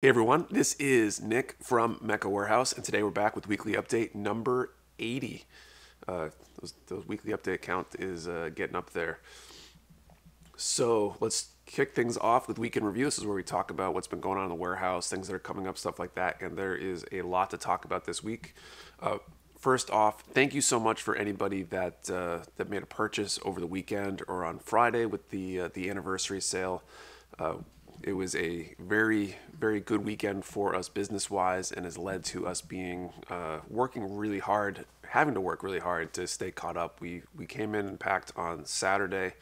Hey everyone, this is Nick from Mecha Warehouse, and today we're back with weekly update number 80. Those weekly update count is getting up there. So let's kick things off with weekend review. This is where we talk about what's been going on in the warehouse, things that are coming up, stuff like that. And there is a lot to talk about this week. First off, thank you so much for anybody that made a purchase over the weekend or on Friday with the anniversary sale. It was a very, very good weekend for us business-wise, and has led to us being working really hard, having to work really hard to stay caught up. We came in and packed on Saturday.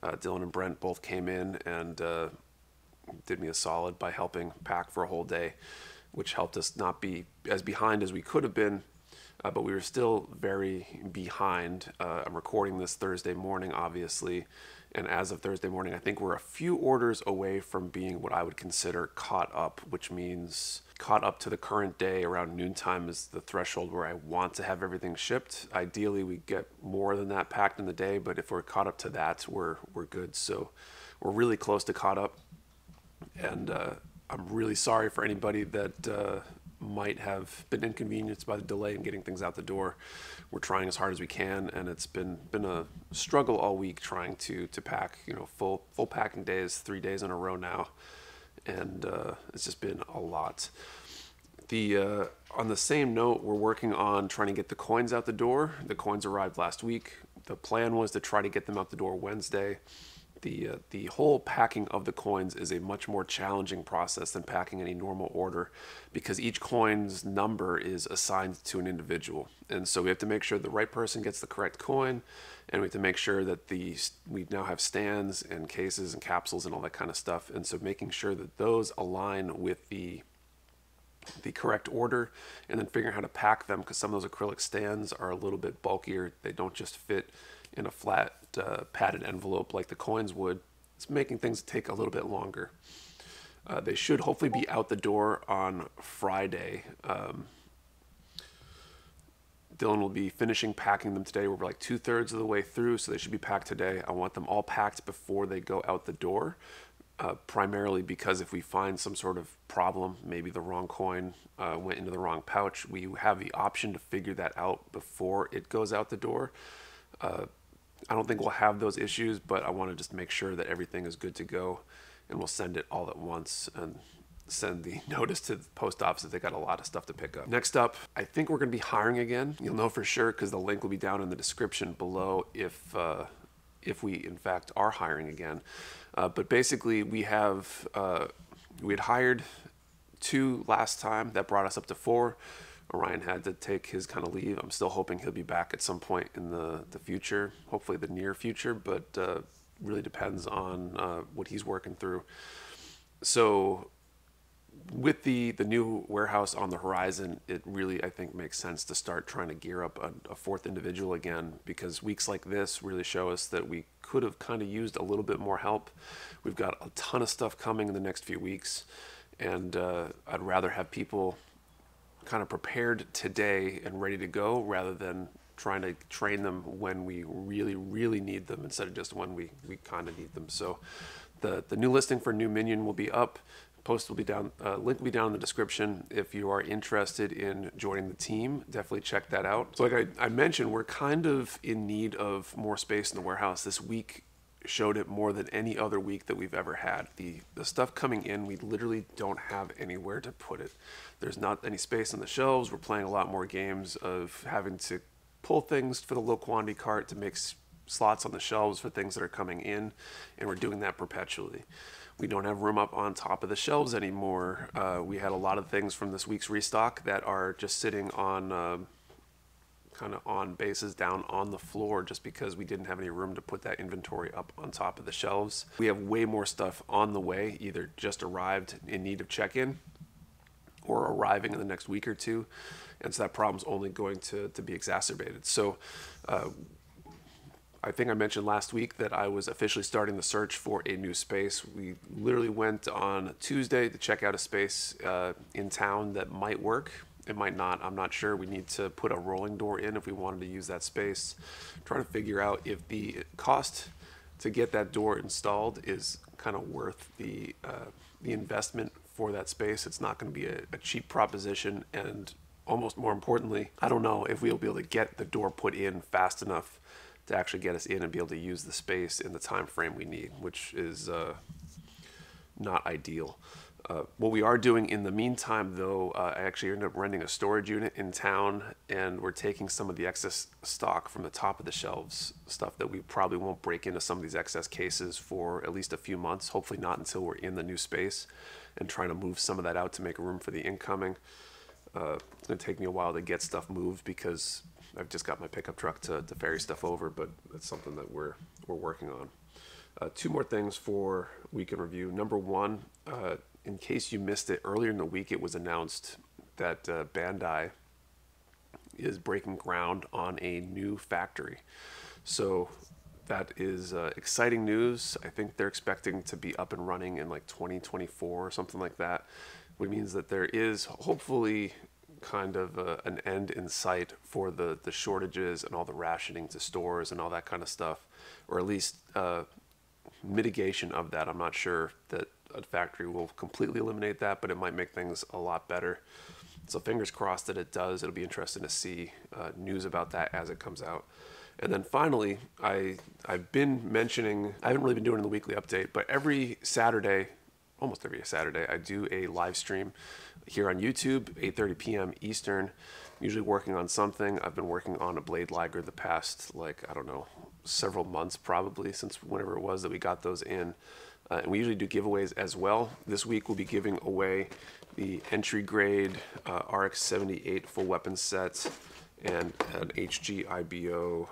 Dylan and Brent both came in and did me a solid by helping pack for a whole day, which helped us not be as behind as we could have been. But we were still very behind. I'm recording this Thursday morning, obviously. And as of Thursday morning, I think we're a few orders away from being what I would consider caught up, which means caught up to the current day. Around noontime is the threshold where I want to have everything shipped. Ideally, we get more than that packed in the day, but if we're caught up to that, we're good. So we're really close to caught up. And I'm really sorry for anybody that might have been inconvenienced by the delay in getting things out the door. We're trying as hard as we can, and it's been a struggle all week trying to pack, full packing days, 3 days in a row now, and it's just been a lot. On the same note, we're working on trying to get the coins out the door. The coins arrived last week. The plan was to try to get them out the door Wednesday. The whole packing of the coins is a much more challenging process than packing any normal order, because each coin's number is assigned to an individual, and so we have to make sure the right person gets the correct coin, and we have to make sure that we now have stands and cases and capsules and all that kind of stuff, and so making sure that those align with the correct order, and then figuring how to pack them, because some of those acrylic stands are a little bit bulkier. They don't just fit in a flat padded envelope like the coins would. It's making things take a little bit longer. They should hopefully be out the door on Friday. Dylan will be finishing packing them today. We're like 2/3 of the way through, so they should be packed today. I want them all packed before they go out the door, primarily because if we find some sort of problem, maybe the wrong coin went into the wrong pouch, we have the option to figure that out before it goes out the door. I don't think we'll have those issues, but I want to just make sure that everything is good to go, and we'll send it all at once and send the notice to the post office that they got a lot of stuff to pick up. Next up, I think we're going to be hiring again. You'll know for sure because the link will be down in the description below if we in fact are hiring again. But basically, we had hired 2 last time. That brought us up to 4. Orion had to take his kind of leave. I'm still hoping he'll be back at some point in the future, hopefully the near future, but really depends on what he's working through. So with the new warehouse on the horizon, it really, I think, makes sense to start trying to gear up a 4th individual again, because weeks like this really show us that we could have kind of used a little bit more help. We've got a ton of stuff coming in the next few weeks, and I'd rather have people kind of prepared today and ready to go, rather than trying to train them when we really, really need them instead of just when we kind of need them. So the new listing for new minion will be up. Post will be down, link will be down in the description. If you are interested in joining the team, definitely check that out. So like I mentioned, we're kind of in need of more space in the warehouse. This week showed it more than any other week that we've ever had. The stuff coming in, we literally don't have anywhere to put it. There's not any space on the shelves. We're playing a lot more games of having to pull things for the low quantity cart to make slots on the shelves for things that are coming in, and we're doing that perpetually. We don't have room up on top of the shelves anymore. We had a lot of things from this week's restock that are just sitting on kind of on bases down on the floor, just because we didn't have any room to put that inventory up on top of the shelves. We have way more stuff on the way, either just arrived in need of check-in or arriving in the next week or two, and so that problem's only going to be exacerbated. So I think I mentioned last week that I was officially starting the search for a new space. We literally went on Tuesday to check out a space in town that might work. It might not, I'm not sure. We need to put a rolling door in if we wanted to use that space. Trying to figure out if the cost to get that door installed is kind of worth the investment for that space. It's not going to be a cheap proposition, and almost more importantly, I don't know if we'll be able to get the door put in fast enough to actually get us in and be able to use the space in the time frame we need, which is not ideal. What we are doing in the meantime, though, I actually ended up renting a storage unit in town, and we're taking some of the excess stock from the top of the shelves, stuff that we probably won't break into some of these excess cases for at least a few months, hopefully not until we're in the new space, and trying to move some of that out to make room for the incoming. It's going to take me a while to get stuff moved because I've just got my pickup truck to ferry stuff over, but it's something that we're working on. Two more things for weekend review. Number one, in case you missed it, earlier in the week it was announced that Bandai is breaking ground on a new factory. So that is exciting news. I think they're expecting to be up and running in like 2024 or something like that, which means that there is hopefully kind of an end in sight for the shortages and all the rationing to stores and all that kind of stuff, or at least mitigation of that. I'm not sure that a factory will completely eliminate that, but it might make things a lot better. So fingers crossed that it does. It'll be interesting to see news about that as it comes out. And then finally, I've been mentioning, I haven't really been doing it in the weekly update, but every Saturday, almost every Saturday, I do a live stream here on YouTube, 8:30 p.m. Eastern. I'm usually working on something. I've been working on a blade lager the past, I don't know, several months probably, since whenever it was that we got those in. And we usually do giveaways as well. This week we'll be giving away the entry grade RX-78 full weapon set and an HG IBO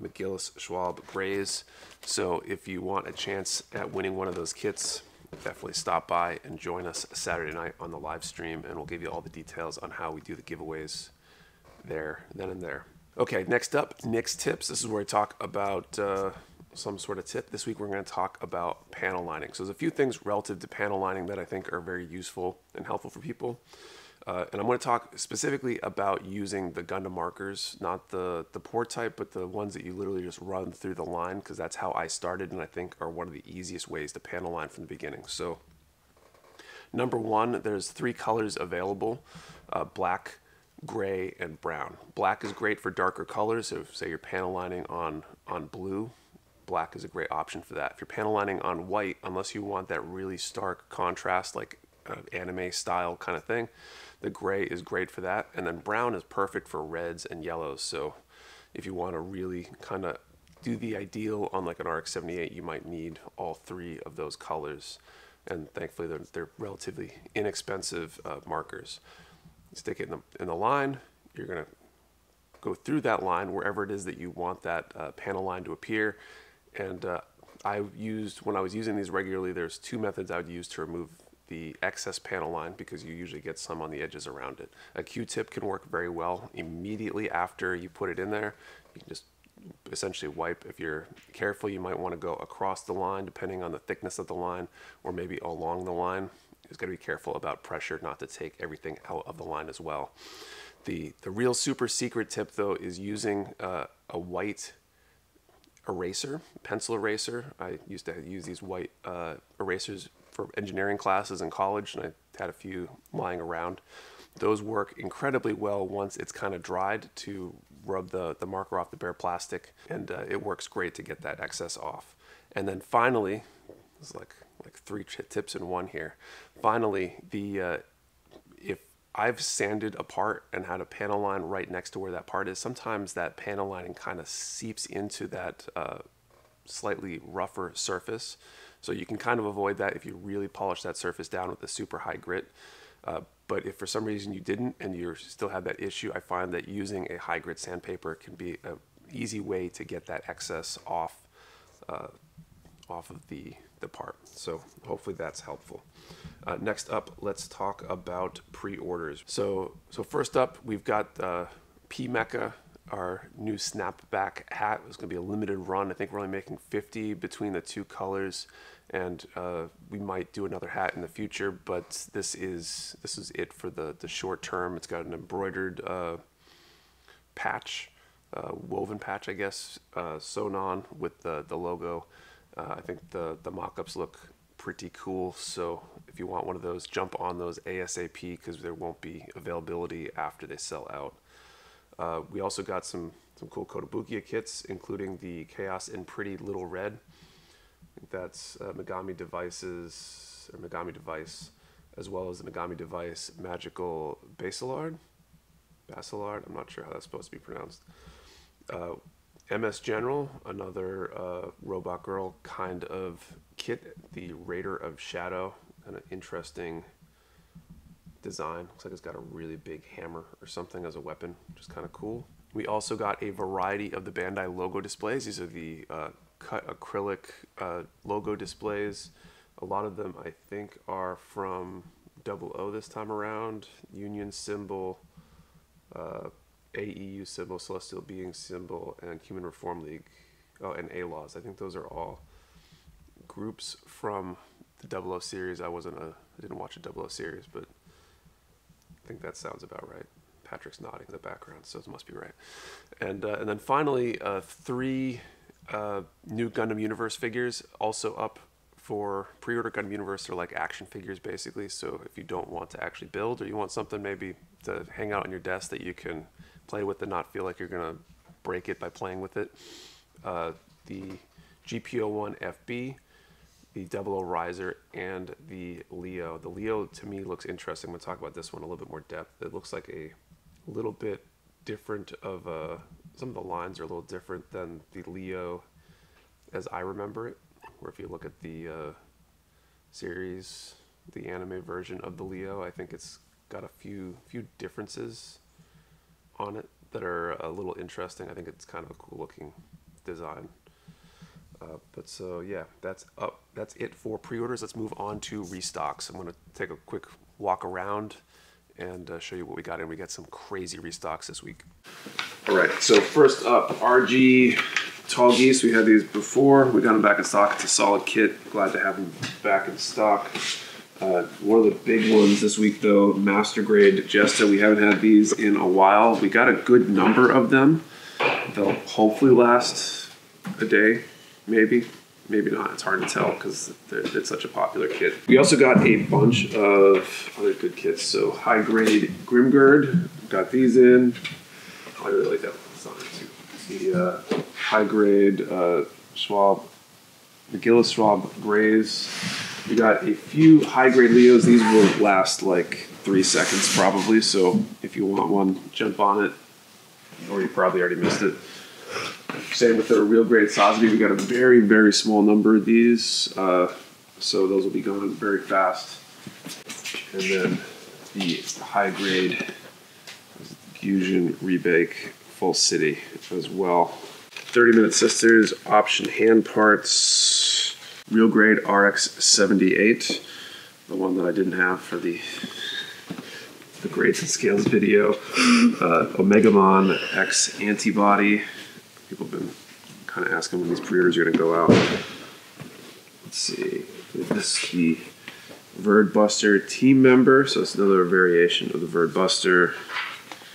McGillis Schwab Graze. So if you want a chance at winning one of those kits, definitely stop by and join us Saturday night on the live stream, and we'll give you all the details on how we do the giveaways there, then and there. Okay, next up, Nick's Tips. This is where I talk about some sort of tip. This week we're going to talk about panel lining. So there's a few things relative to panel lining that I think are very useful and helpful for people. And I'm going to talk specifically about using the Gundam markers, not the pour type, but the ones that you literally just run through the line, because that's how I started and I think are one of the easiest ways to panel line from the beginning. So number one, there's 3 colors available, black, gray, and brown. Black is great for darker colors. So say you're panel lining on blue, black is a great option for that. If you're panel lining on white, unless you want that really stark contrast, like anime style kind of thing, the gray is great for that. And then brown is perfect for reds and yellows. So if you want to really kind of do the ideal on like an RX-78, you might need all 3 of those colors. And thankfully they're relatively inexpensive markers. Stick it in the line. You're going to go through that line wherever it is that you want that panel line to appear. And when I was using these regularly, there's 2 methods I would use to remove the excess panel line, because you usually get some on the edges around it. A Q-tip can work very well. Immediately after you put it in there, you can just essentially wipe. If you're careful, you might want to go across the line depending on the thickness of the line, or maybe along the line. You just got to be careful about pressure not to take everything out of the line as well. The real super secret tip though is using a white eraser, pencil eraser. I used to use these white erasers for engineering classes in college, and I had a few lying around. Those work incredibly well once it's kind of dried, to rub the marker off the bare plastic, and it works great to get that excess off. And then finally, it's like 3 tips in one here. Finally, if I've sanded a part and had a panel line right next to where that part is, sometimes that panel lining kind of seeps into that slightly rougher surface. So you can kind of avoid that if you really polish that surface down with a super high grit. But if for some reason you didn't and you still have that issue, I find that using a high grit sandpaper can be an easy way to get that excess off of the part. So hopefully that's helpful. Next up, let's talk about pre-orders. So first up, we've got P-Mecha, our new snapback hat. It's going to be a limited run. I think we're only making 50 between the 2 colors, and we might do another hat in the future, but this is it for the short term. It's got an embroidered patch, woven patch, I guess, sewn on with the logo. I think the mock-ups look pretty cool. So if you want one of those, jump on those ASAP because there won't be availability after they sell out. We also got some cool Kotobukiya kits, including the Chaos in Pretty Little Red. I think that's Megami Devices, or Megami Device, as well as the Megami Device Magical Basilard. I'm not sure how that's supposed to be pronounced. MS General, another Robot Girl kind of kit, the Raider of Shadow, kind of interesting design. Looks like it's got a really big hammer or something as a weapon, which is kind of cool. We also got a variety of the Bandai logo displays. These are the cut acrylic logo displays. A lot of them I think are from 00 this time around. Union symbol, AEU symbol, Celestial Being symbol, and Human Reform League. Oh, and A-Laws. I think those are all groups from the 00 series. I didn't watch a 00 series, but I think that sounds about right. Patrick's nodding in the background, so it must be right. And then finally, 3 new Gundam Universe figures also up for pre-order. Gundam Universe. They're like action figures basically, so if you don't want to actually build, or you want something maybe to hang out on your desk that you can play with and not feel like you're gonna break it by playing with it, the GP01 FB, the 00 Riser, and the Leo. The Leo to me looks interesting. I'm gonna talk about this one a little bit more depth. It looks like a little bit different of some of the lines are a little different than the Leo as I remember it, where if you look at the series, the anime version of the Leo, I think it's got a few differences on it that are a little interesting. I think it's kind of a cool looking design. But so yeah, that's it for pre-orders. Let's move on to restocks. I'm going to take a quick walk around and show you what we got in. We got some crazy restocks this week. All right, so first up, RG Tall Geese. We had these before. We got them back in stock. It's a solid kit. Glad to have them back in stock. One of the big ones this week, though, Master Grade Jesta. We haven't had these in a while. We got a good number of them. They'll hopefully last a day, maybe not. It's hard to tell because it's such a popular kit. We also got a bunch of other good kits. So High Grade Grimgird, got these in. I really like that design too. The High Grade Schwab, McGillis Schwab Grays. We got a few High Grade Leos. These will last like 3 seconds probably. So if you want one, jump on it. Or you probably already missed it. Same with the Real Grade Sasaki. We got a very, very small number of these. So those will be going very fast. And then the High Grade Fusion Rebake Full City as well. 30-Minute Sisters, option hand parts. Real Grade RX 78, the one that I didn't have for the grades and scales video. Omegamon X Antibody. People have been kind of asking when these pre-orders are going to go out. Let's see. This is the Verd Buster Team Member, so it's another variation of the Verd Buster.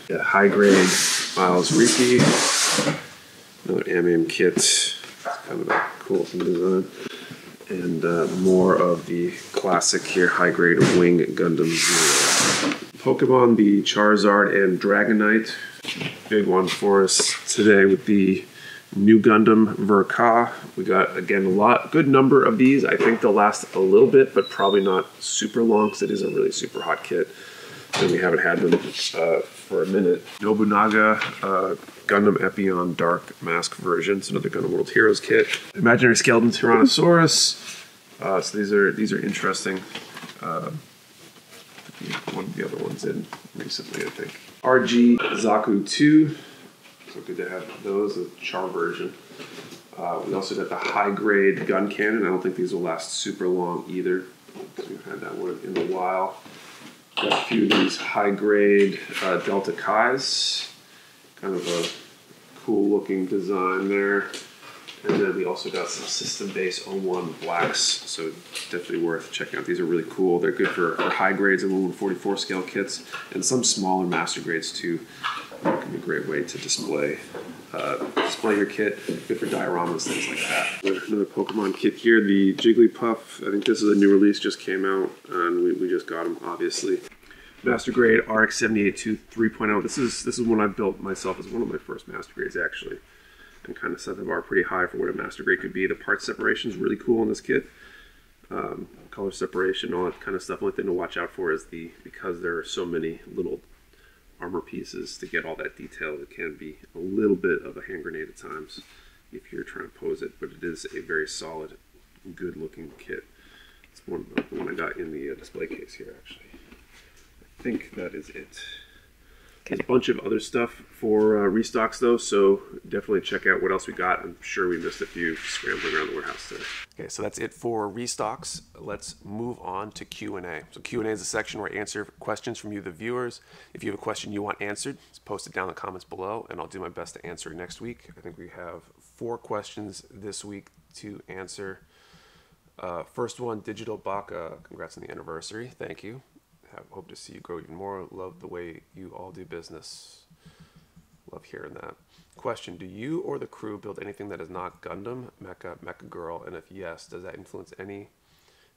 High Grade Miles Riki. Another AMAM kit. It's kind of a cool looking design. And more of the classic here, High Grade Wing Gundam Zero. Pokemon, the Charizard and Dragonite. Big one for us today with the new Gundam Verka. We got, again, good number of these. I think they'll last a little bit, but probably not super long because it is a really super hot kit. And we haven't had them for a minute. Nobunaga Gundam Epion Dark Mask version. It's another Gundam World Heroes kit. Imaginary Skeleton Tyrannosaurus. So these are interesting. One of the other ones in recently, I think. RG Zaku 2. So good to have those, a Char version. We also got the High Grade Gun Cannon. I don't think these will last super long either. We've had that one in a while. Got a few of these High Grade Delta Kais. Kind of a cool looking design there. And then we also got some System Base 01 Blacks, so definitely worth checking out. These are really cool. They're good for high grades and 1/44 scale kits, and some smaller master grades too. It can be a great way to display display your kit, good for dioramas, things like that. Another Pokemon kit here, the Jigglypuff. I think this is a new release, just came out, and we just got them, obviously. Master Grade RX 78-2 3.0. This is one I built myself. It's one of my first Master Grades, actually, and kind of set the bar pretty high for what a Master Grade could be. The part separation is really cool in this kit. Color separation, all that kind of stuff. Only thing to watch out for is because there are so many little armor pieces to get all that detail, it can be a little bit of a hand grenade at times if you're trying to pose it, but it is a very solid, good looking kit. It's the one I got in the display case here, actually. I think that is it. There's a bunch of other stuff for restocks though, so definitely check out what else we got. I'm sure we missed a few scrambling around the warehouse today. Okay, so that's it for restocks. Let's move on to Q&A. So Q&A is a section where I answer questions from you, the viewers. If you have a question you want answered, just post it down in the comments below, and I'll do my best to answer it next week. I think we have 4 questions this week to answer. First one, Digital Bacca. Congrats on the anniversary. Thank you. Hope to see you grow even more. Love the way you all do business. Love hearing that. Question, do you or the crew build anything that is not Gundam, Mecha, Mecha Girl? And if yes, does that influence any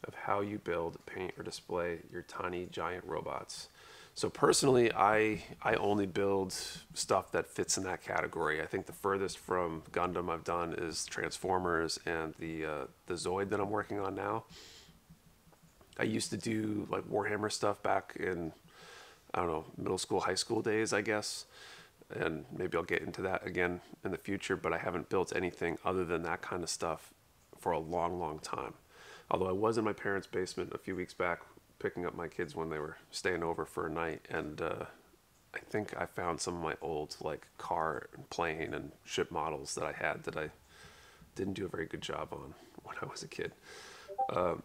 of how you build, paint, or display your tiny giant robots? So personally, I only build stuff that fits in that category. I think the furthest from Gundam I've done is Transformers and the Zoid that I'm working on now. I used to do like Warhammer stuff back in, I don't know, middle school, high school days, I guess. And maybe I'll get into that again in the future, but I haven't built anything other than that kind of stuff for a long, long time. Although I was in my parents' basement a few weeks back picking up my kids when they were staying over for a night, and I think I found some of my old like car and plane and ship models that I had that I didn't do a very good job on when I was a kid.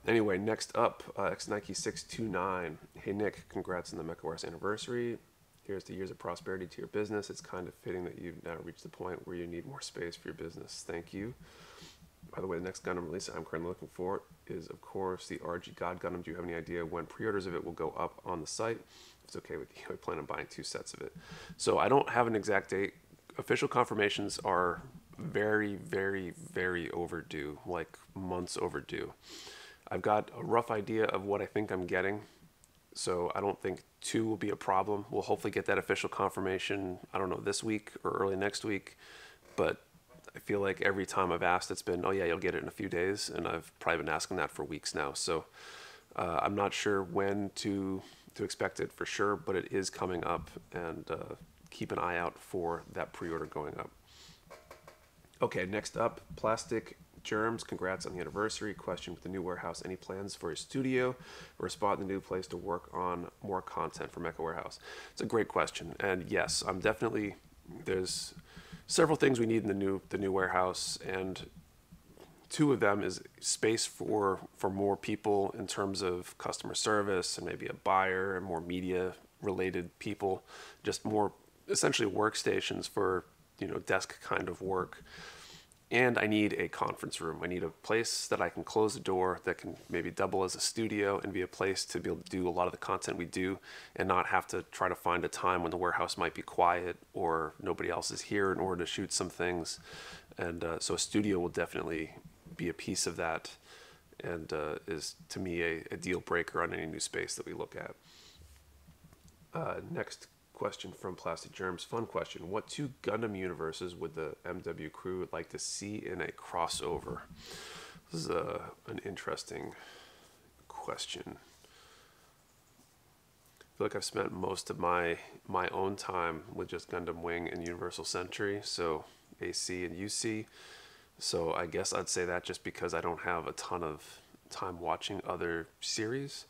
Anyway, next up, XNike629. Hey Nick, congrats on the MechWarehouse anniversary. Here's to years of prosperity to your business. It's kind of fitting that you've now reached the point where you need more space for your business. Thank you. By the way, the next Gundam release I'm currently looking for is, of course, the RG God Gundam. Do you have any idea when pre-orders of it will go up on the site? If it's okay with you, I plan on buying 2 sets of it. So I don't have an exact date. Official confirmations are very, very, very overdue, like months overdue. I've got a rough idea of what I think I'm getting, so I don't think 2 will be a problem. We'll hopefully get that official confirmation, I don't know, this week or early next week, but I feel like every time I've asked, it's been, oh yeah, you'll get it in a few days, and I've probably been asking that for weeks now, so I'm not sure when to expect it for sure, but it is coming up, and keep an eye out for that pre-order going up. Okay, next up, Plastic Germs. Congrats on the anniversary. Question with the new warehouse. Any plans for a studio or a spot in the new place to work on more content for Mecha Warehouse? It's a great question, and yes, I'm definitely. There's several things we need in the new warehouse, and 2 of them is space for more people in terms of customer service and maybe a buyer and more media related people, just more essentially workstations for desk kind of work. And I need a conference room. I need a place that I can close the door that can maybe double as a studio and be a place to be able to do a lot of the content we do and not have to try to find a time when the warehouse might be quiet or nobody else is here in order to shoot some things. And so a studio will definitely be a piece of that, and is to me a deal breaker on any new space that we look at. Next question from Plastic Germs. Fun question. What 2 Gundam universes would the MW crew like to see in a crossover? This is an interesting question. I feel like I've spent most of my own time with just Gundam Wing and Universal Century, so AC and UC. So I guess I'd say that just because I don't have a ton of time watching other series.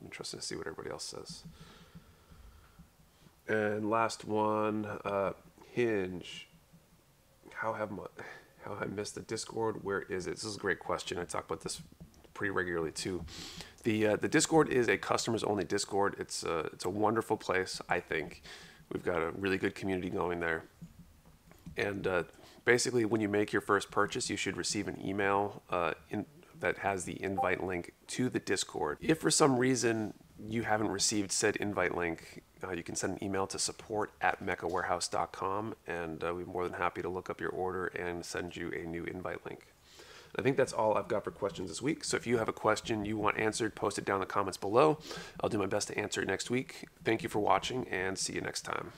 Interesting to see what everybody else says. And last one, Hinge. How I missed the Discord? Where is it? This is a great question. I talk about this pretty regularly too. The Discord is a customers only Discord. It's a wonderful place, I think. We've got a really good community going there. And basically, when you make your first purchase, you should receive an email that has the invite link to the Discord. If for some reason you haven't received said invite link, you can send an email to support@meccawarehouse.com, and we're more than happy to look up your order and send you a new invite link. I think that's all I've got for questions this week. So if you have a question you want answered, post it down in the comments below. I'll do my best to answer it next week. Thank you for watching, and see you next time.